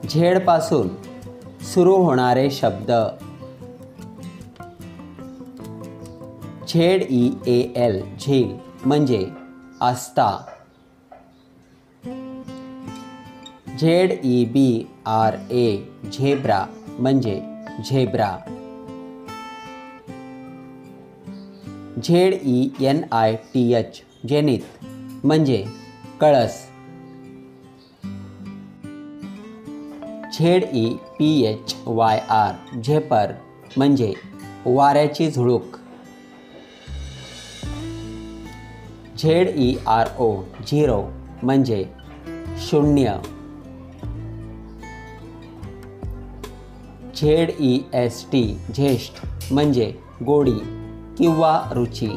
झेडपासून सुरू होणारे शब्द. ZEAL झील म्हणजे आस्था. ZEBRA झेब्रा म्हणजे झेब्रा. ZENITH जेनिथ म्हणजे कळस. ZEPHYR झेपर म्हणजे वाऱ्याची झुळूक. ZERO झिरो म्हणजे शून्य. ZEST ज्येष्ठ म्हणजे गोडी किंवा रुची.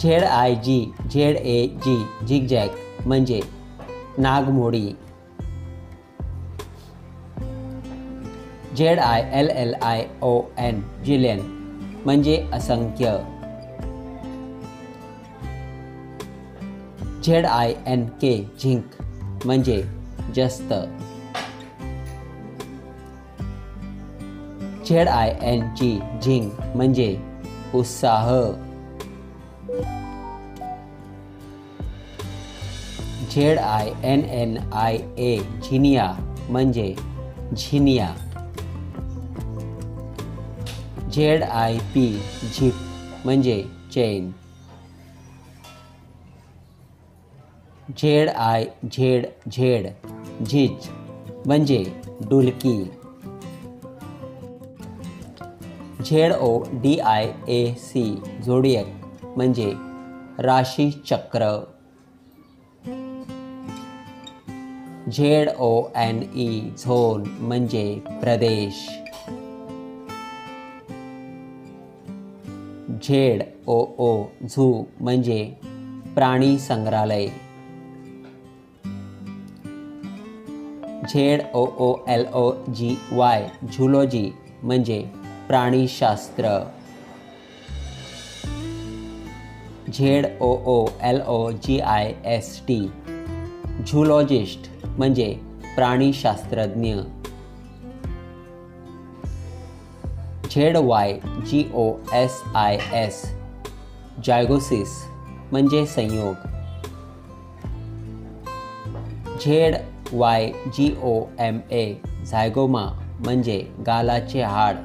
ZIGZAG झिगझॅग म्हणजे नागमोडी. ZILLION जिलियन म्हणजे असंख्य. ZINK झिंक म्हणजे जस्त. ZING झिंग म्हणजे उत्साह. ZINNIA झिनिया म्हणजे झिनिया. ZIP झिप म्हणजे चैन. ZIZZ झीज म्हणजे डुलकी. ZODIAC झोडिएक म्हणजे राशी चक्र. ZONE झोन म्हणजे प्रदेश. ZOO झू म्हणजे प्राणी संग्रहालय. ZOOLOGY झुलॉजी म्हणजे प्राणीशास्त्र. ZOOLOGIST झुलॉजिस्ट म्हणजे प्राणीशास्त्रज्ञ. ZYGOSIS जायगोसिस म्हणजे संयोग. ZYGOMA झायगोमा म्हणजे गालाचे हाड.